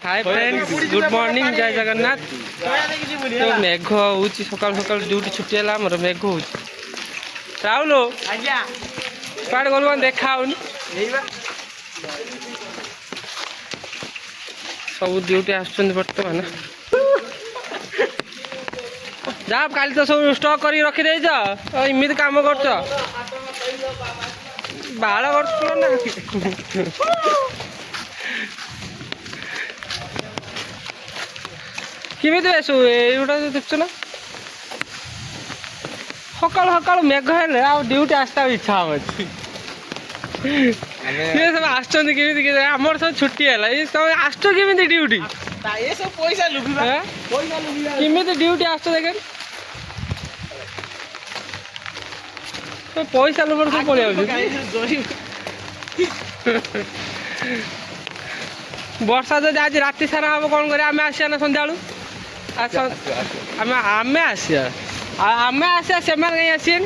Hi friends good morning जय जगन्नाथ। तो मेघ हो सकाल सकाल ड्यूटी छुट्टी है आमर मेघ हो राहुल कड़े गलु देखा सब ड्यूटी आसमान जा काली तो सब स्टक कर रखी इमित काम कर बाल कर किमित एटा देखु ना सकाल सकाल मेघ हेले आ ड्यूटी आसता इच्छा हम सब आमर सब छुट्टी है तुम आस ड्यूटी किमी ड्यूटी आस देख पैसा लोभर सब पड़े वर्षा जो आज राति सारा हम कौन कर आसिया ना सन्ध्या आम आसिया से कहीं आसीन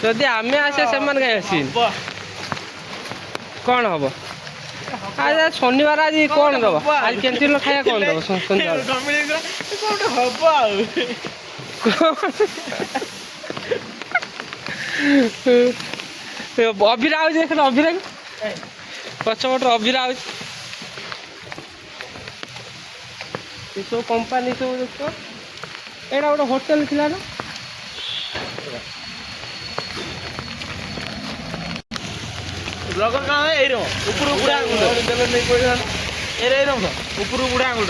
जदि आम आसिया से कहीं आसीन कौन हम आज शनिवार आज कौन दब आज कैंटीन खाया कौन दब सन्ध्या अभिरा देख अभिरा पछपट अभिरा सब कंपानी सब देख एटा गोटे होटेल थी ना ब्लगर का ऊपर बुढ़ा ऊपर बुढ़ा आंगुल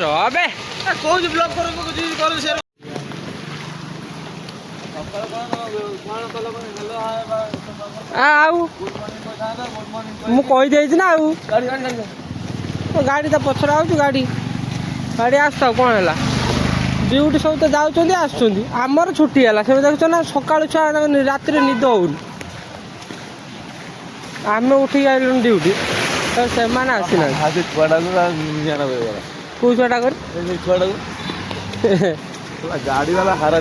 रबे कौन ब्लग कर मुझे ना गाड़ी तो पछर आ गाड़ी गाड़ी आसता कौन है ड्यूटी सब तो जाऊँ आमर छुट्टी है से देख ना सका छुआ रात निद हो आम उठी आइलु ड्यूटी तो से कौ छुआ कर गाड़ी वाला हारा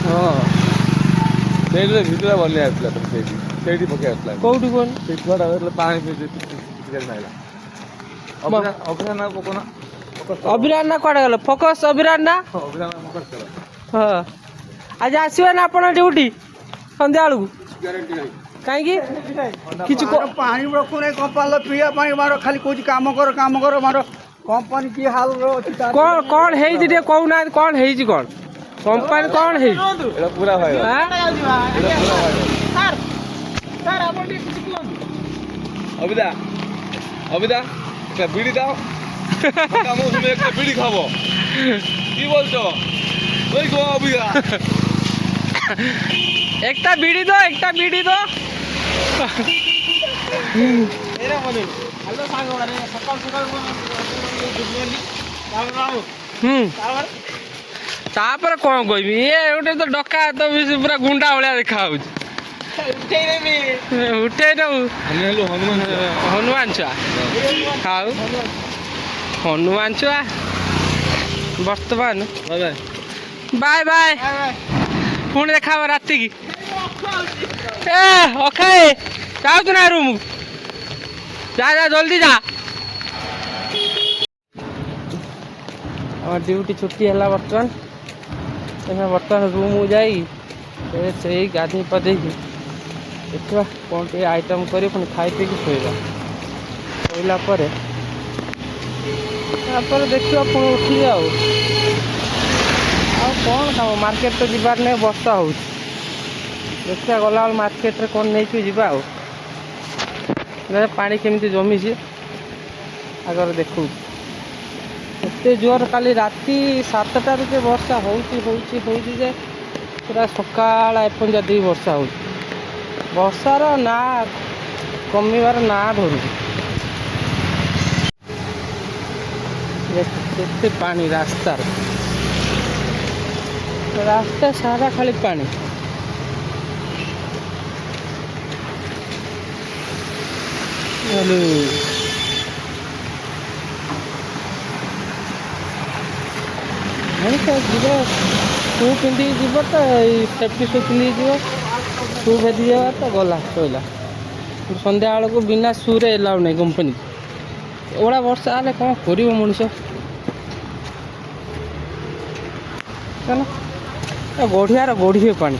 हाँ भितर बनी आसला पके आसला कौटी कौन से छुआटा पानी अभिरान पकोना अभिरान ना कड़े गल फोकस अभिरान ना हाँ आज आसवे ना आप ड्यूटी सन्ध्या कहीं पानी रखुना कंपाल पीवा पानी मार खाली कौन काम कर मार कंपानी की हाल कौन कौन है कहना कौन है कौन कंपानी कौन है पूरा अबिदा अबिदा बीड़ी दाओ बीड़ी खाब कि बोलছো अबिदा एक बीड़ी दो हेलो सांग सकाल सकाल तापर कौन कह ये गोटे तो डका तो पूरा गुंडा भाया देखा उठे नऊ हनुमान छुआ खाऊ हनुमान छुआ बर्तमान बाय बाय पुणी देखा राति की अखाए जाऊ ना रूम जा जा जल्दी जा ड्यूटी छुट्टी है बर्तमान बर्तमान रूम जाई से गाधी पाधे देखा कौन टे आइटम कर खाई पी शोवा शोला देखा पुणी उठी जाओ कौन काम मार्केट तो जीवार नहीं वर्षा हो देखा गला मार्केट कौन नहीं जा पानी केमी जमी आगर देखू एत जोर काली राति 7टार जे वर्षा होजे पूरा सकाल एपन दी वर्षा हो वर्षार ना कमिबार ना धरू केते पानी रास्ता सारा खाली पानी हेलो जीव शू पिंधि जीव तो सेफ्टी शू पिंधि जीव शू भेदी जावा तो गला शोला ସନ୍ଧ୍ୟା ବେଳକୁ ବିନା ସୁରେ ଏଲାଉ ନାହିଁ କମ୍ପାନୀ। ଏଗୁଡ଼ା ବର୍ଷା ହେଲେ କ'ଣ କରିବ ମଣିଷ? ଗଢ଼ିଆର ଗଢ଼ିଏ ପାଣି।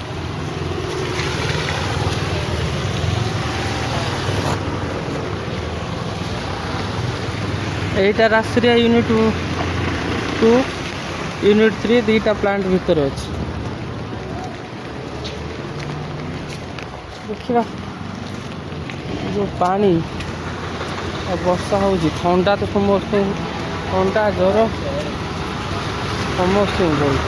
এইটা রাষ্ট্রীয় ୟୁନିଟ୍ 2 ୟୁନିଟ୍ 3 ଦୁଇଟା ପ୍ଲାଣ୍ଟ ଭିତରେ ଅଛି। ଦେଖିବା ଯେଉଁ ପାଣି ଆଉ ବର୍ଷା ହେଉଛି, ଥଣ୍ଡା ତ ସମସ୍ତଙ୍କୁ, ଥଣ୍ଡା ଜ୍ୱର ସମସ୍ତଙ୍କୁ ହେଉଛି।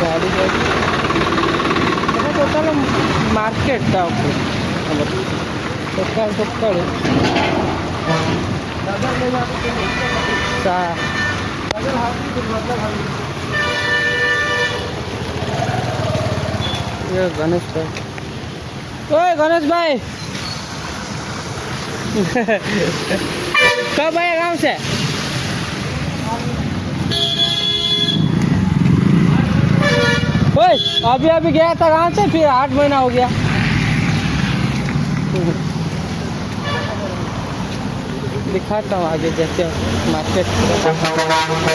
ଗାଡ଼ି ଯାଉଛି ଟୋଟାଲ ମାର୍କେଟଟା ଉପରେ ଆମର ସକାଳୁ ସକାଳୁ ये गणेश भाई, ओए गणेश भाई कब आए गाँव से? ओए अभी अभी गया था गाँव से, फिर 8 महीना हो गया। दिखाता हूँ आगे जैसे मार्केट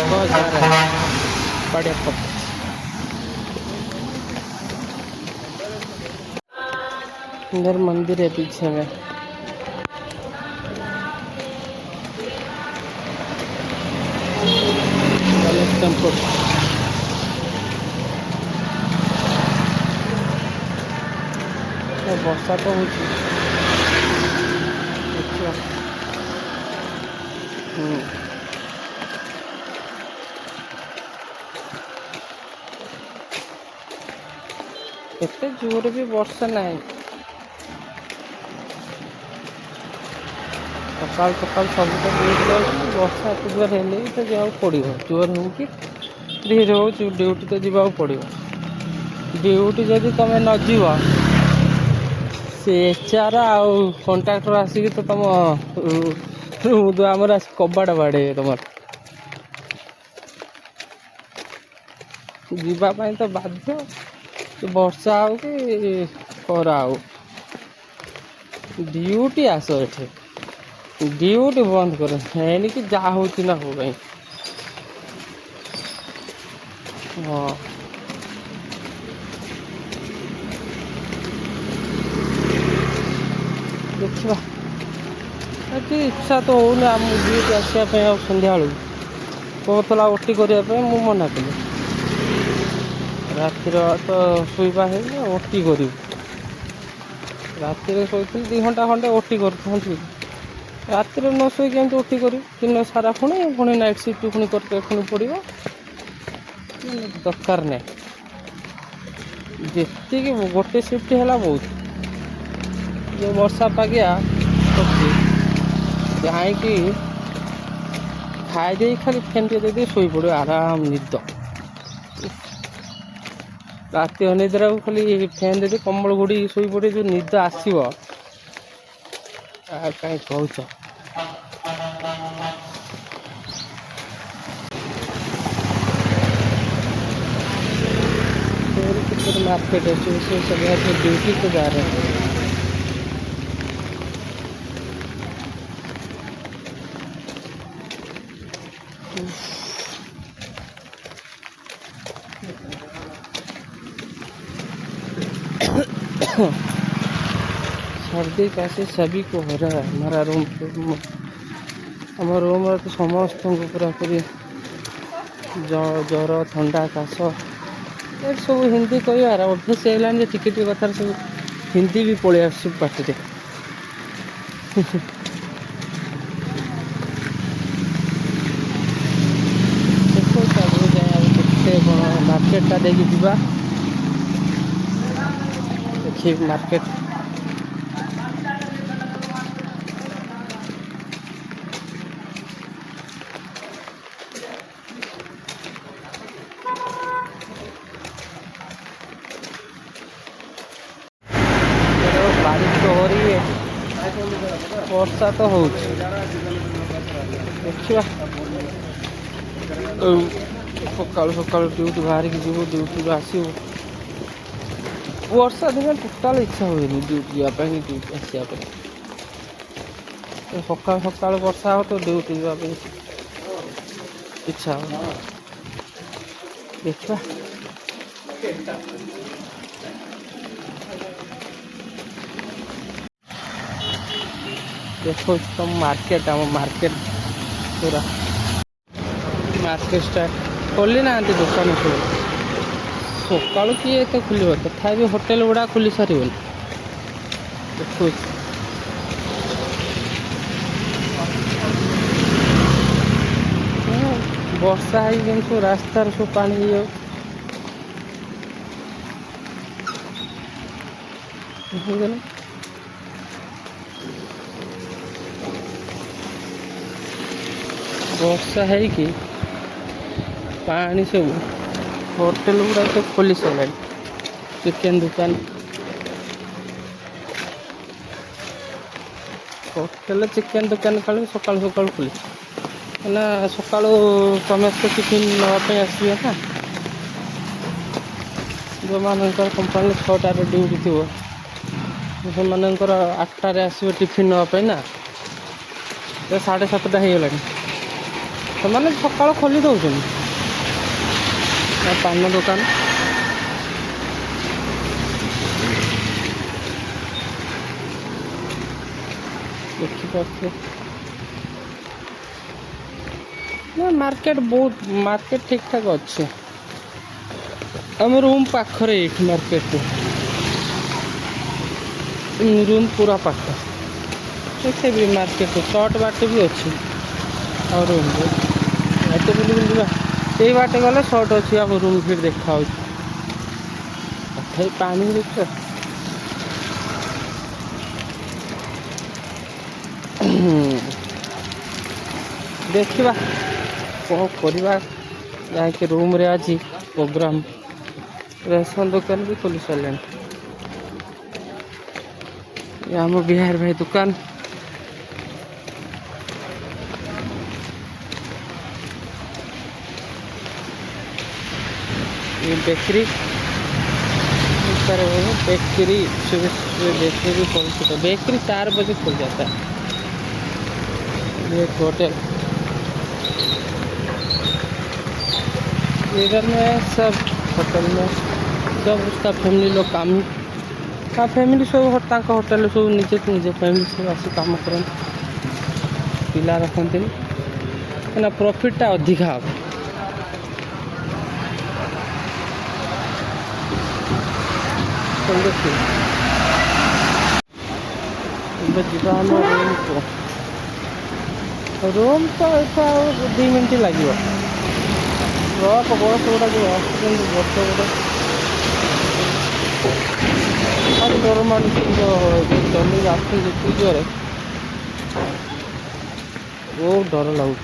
बहुत जा रहा है बड़े पक। इधर मंदिर है पीछे में। गणेश टेम्पल। वर्षा तो होती एते जोर भी वर्षा नहीं। सकाल सकाल सब वर्षा एत जोर हेले तो जाओ पड़ो, जोर हो कि धीरे हो ड्यूटी तो जावा पड़ो। ड्यूटी जदि तुम न जीव से एचआर आउ कंट्राक्टर आसिक तो तुम रूम द्वार आस कबाड़ बाड़े तुम जीवाई तो बाध्य। वर्षा हो कि खरा हो ड्यूटी आस एठे ड्यूटी बंद कर कि जहाँ हो ना हो भाई। हाँ देखा इच्छा तो होनी आम ड्यूटी आसवाई सन्ध्या कहला ओटी करने मु मना कली। रातिर तो शोवा है ओटी कर रातिर शोई 2 घंटा खंडे ओटी कर राति न शोई केमती ओटी कर दिन सारा पुणी पुणी नाइट शिफ्ट पुणी करके पुणी पड़ो दरकार नहीं। जी गोटे शिफ्ट है बहुत जो वर्षा पागिया जाई खाई दे खाली फैन टे दे शोई पड़ो आराम निद। राति अनिद्रा को खाली फैन दे कम्बल घोड़ी शोई पड़े जो निद आसो कहीं कौच। मार्केट है सब ड्यूटी को जा रहे हैं। सर्दी काशी सभी को हो रहा है। हमारा रूम हमारा रूम तो समस्त को पूरा पूरी ज्वर ठंडा काश ये सब हिंदी कहार अभ्यास है टिके कथार सब हिंदी भी पलि आस पार्टी मार्केटा देखिए जा देखिए मार्केट बारिश तो हो रही है वर्षा तो हो देखा सकाल सकाल ड्यूटी बाहर की जीव ड्यूटी आसो ବର୍ଷା ଦିନେ ଟୋଟାଲ ଇଚ୍ଛା ହୁଏନି ଡ୍ୟୁଟି ଯିବା ପାଇଁ କି ଡ୍ୟୁଟି ଆସିବା ପାଇଁ। ସକାଳୁ ସକାଳୁ ବର୍ଷା ହେବ ତ ଡ୍ୟୁଟି ଯିବା ପାଇଁ ଇଚ୍ଛା ହେବ। ଦେଖିବା ଦେଖଉଛି ତମ ମାର୍କେଟ, ଆମ ମାର୍କେଟ ପୁରା ମାର୍କେଟ ଷ୍ଟାର୍ଟ ଖୋଲି ନାହାନ୍ତି ଦୋକାନ ସବୁ। ସକାଳୁ କିଏ ଏତେ ଖୋଲିବ, ତଥାପି ହୋଟେଲ ଗୁଡ଼ା ଖୋଲି ସାରିବନି। ଦେଖଉଛି ବର୍ଷା ହେଇକି ଯେମିତି ସବୁ ରାସ୍ତାରେ ସବୁ ପାଣି ହେଇଯାଉଛି। ହେଇଗଲା ବର୍ଷା ହେଇକି ପାଣି ସବୁ ହୋଟେଲ ଗୁଡ଼ା ସବୁ ଖୋଲି ସାରିଲାଣି। ଚିକେନ ଦୋକାନ, ହୋଟେଲ ଚିକେନ ଦୋକାନ କାଳେ ସକାଳୁ ସକାଳୁ ଖୋଲି, ନା ସକାଳୁ ସମସ୍ତେ ଟିଫିନ୍ ନେବା ପାଇଁ ଆସିବେ ନା। ଯେଉଁମାନଙ୍କର କମ୍ପାନୀ 6ଟାରେ ଡ୍ୟୁଟି ଥିବ ସେମାନଙ୍କର 8ଟାରେ ଆସିବେ ଟିଫିନ୍ ନେବା ପାଇଁ ନା। 7:30 ହେଇଗଲାଣି, ସେମାନେ ସକାଳୁ ଖୋଲି ଦେଉଛନ୍ତି। ପାନ ଦୋକାନ ଦେଖିପାରୁଥିବେ ନା। ମାର୍କେଟ ବହୁତ ମାର୍କେଟ ଠିକ୍ ଠାକ୍ ଅଛି। ଆମ ରୁମ୍ ପାଖରେ ଏଇଠି ମାର୍କେଟ, ରୁମ୍ ପୁରା ପାଖ। ଏତେ ବି ମାର୍କେଟ ସର୍ଟ ବାଟ ବି ଅଛି। ଆଉ ରୁମ୍ ଏତେ ବୁଲି ବୁଲି ଯିବା, ସେଇ ବାଟେ ଗଲେ ସର୍ଟ ଅଛି। ଆମ ରୁମ୍ ଭିଡ଼ ଦେଖାହେଉଛି, ତଥାପି ପାଣି ଦେଖିବା। ଦେଖିବା କ'ଣ କରିବା। ଯାଇକି ରୁମ୍ରେ ଆଜି ପ୍ରୋଗ୍ରାମ୍। ରେସନ ଦୋକାନ ବି ଖୋଲି ସାରିଲାଣି। ଆମ ବିହାର ଭାଇ दुकान, ये बेकरी बेकरी बेकरी भी खोल चुका। बेकरी 4 बजे खुल जाता है। ये होटल इधर में सब होटल में सब उसका फैमिली लोग काम का फैमिली सब होटल सब निजे निजे फैमिली सब आसी काम करते। पिला रखते ना, प्रॉफिटटा अधिका हम। जा रूम तो एटा 2 मिनट लगे। ट्रक बस गुड़ा जो आसुँच बस गुड़ा भारी डर मानुष चलने आसुँच जोरे बहुत डर लगुच।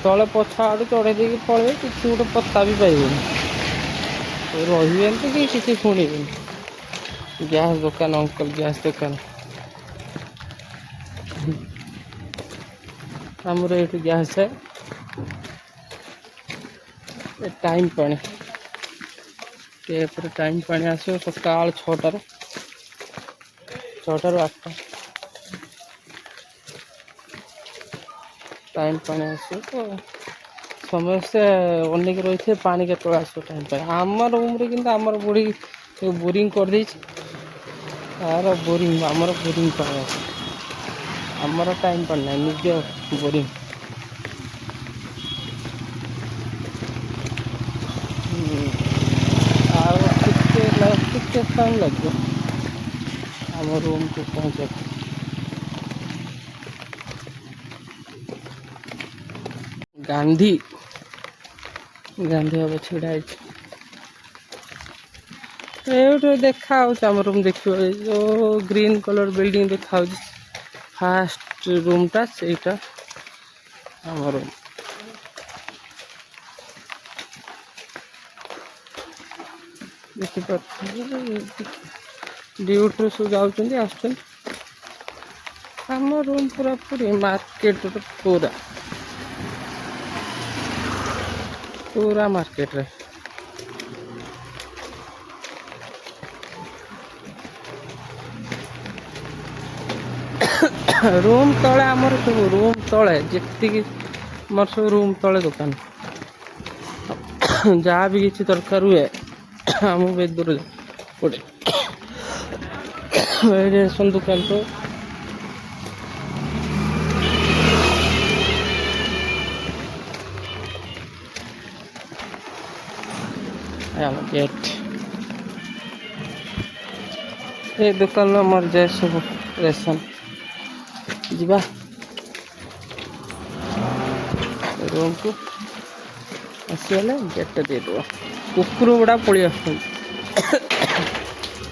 तले पछ आड़ चढ़े दे पड़े किसी गोटे पत्ता भी पाइबनी, रही तो किसी शुणवे। गैस दुकान, अंकल गैस दुकान आमर ये गैस है। टाइम पानी टाइम पानी आसो सकाल 6टार 8टा टाइम पानी आसो तो समस्ते अनेक रही थे पानी के आसो टाइम पानी। आम रूम रे कि बुढ़ी बोरिंग कर दी तार बोरिंग आमर बोरिंग पानी आस आमर टाइम पानी ना निज बोरिंग। टे टाइम लगे आम रूम को पहुँचा। गांधी गांधी हम छड़ा देखा आम रूम देख जो ग्रीन कलर बिल्डिंग देखा फास्ट रूमटा सेटा आम रूम। देखिए ड्यूटी सब जाऊँ आम रूम पूरा पूरी मार्केट पूरा पूरा मार्केट रे ରୁମ୍ ତଳେ ଆମର ସବୁ ରୁମ୍ ତଳେ ଯେତିକି ଆମର ସବୁ ରୁମ୍ ତଳେ ଦୋକାନ ଯାହା ବି କିଛି ଦରକାର ହୁଏ ଆମକୁ ବେଶ ଦୂର ପଡ଼େ ରେସନ୍ ଦୋକାନ ତ ଆମ ଗେଟ୍ ଏ ଦୋକାନରୁ ଆମର ଯାଏ ସବୁ ରେସନ୍ ଯିବା ରୁମ୍କୁ ଆସିଗଲେ ଗେଟ୍ଟା ଦେଇଦେବା କୁକୁର ଗୁଡ଼ା ପଳେଇ ଆସୁଛନ୍ତି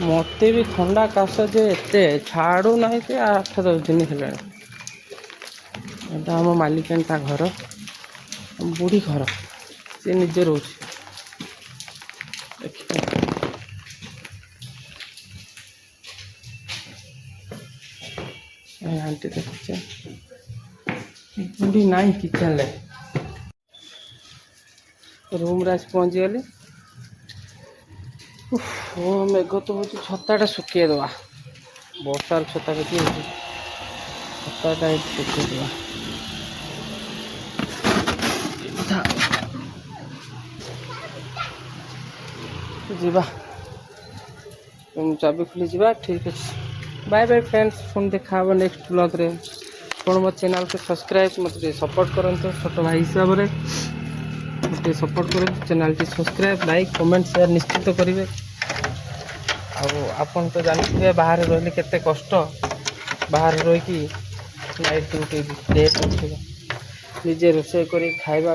ମୋତେ ବି ଥଣ୍ଡା କାଶ ଯେ ଏତେ ଛାଡ଼ୁ ନାହିଁ ଯେ 8-10 ଦିନ ହେଲାଣି ଏଇଟା ଆମ ମାଲିକାଣୀ ତା ଘର ବୁଢ଼ୀ ଘର ସେ ନିଜେ ରହୁଛି ଦେଖିବା ଆଣ୍ଟି ଦେଖୁଛ ବୁଢ଼ୀ ନାହିଁ କିଚେନ୍ରେ ରୁମ୍ରେ ଆସି ପହଞ୍ଚିଗଲି ମେଘ ତ ହେଉଛି ଛତାଟା ଶୁଖେଇଦେବା ବର୍ଷାର ଛତା କେତେ ହେଉଛି ଛତାଟା ଏଠି ଶୁଖେଇଦେବା ଯିବା ଚାବି ଖୋଲି ଯିବା ଠିକ୍ ଅଛି ବାଏ ବାଏ ଫ୍ରେଣ୍ଡସ୍ ପୁଣି ଦେଖା ହେବ ନେକ୍ସଟ ବ୍ଲଗ୍ରେ ଆପଣ ମୋ ଚ୍ୟାନେଲ୍କୁ ସବସ୍କ୍ରାଇବ୍ ମୋତେ ଟିକେ ସପୋର୍ଟ କରନ୍ତୁ ଛୋଟ ଭାଇ ହିସାବରେ ମୋତେ ସପୋର୍ଟ କରନ୍ତୁ ଚ୍ୟାନେଲ୍ଟି ସବସ୍କ୍ରାଇବ୍ ଲାଇକ୍ କମେଣ୍ଟ ସେୟାର ନିଶ୍ଚିତ କରିବେ ଆଉ ଆପଣ ତ ଜାଣିଥିବେ ବାହାରେ ରହିଲେ କେତେ କଷ୍ଟ ବାହାରେ ରହିକି ନାଇଟ୍ ଡ୍ୟୁଟି ଡେ ନିଜେ ରୋଷେଇ କରି ଖାଇବା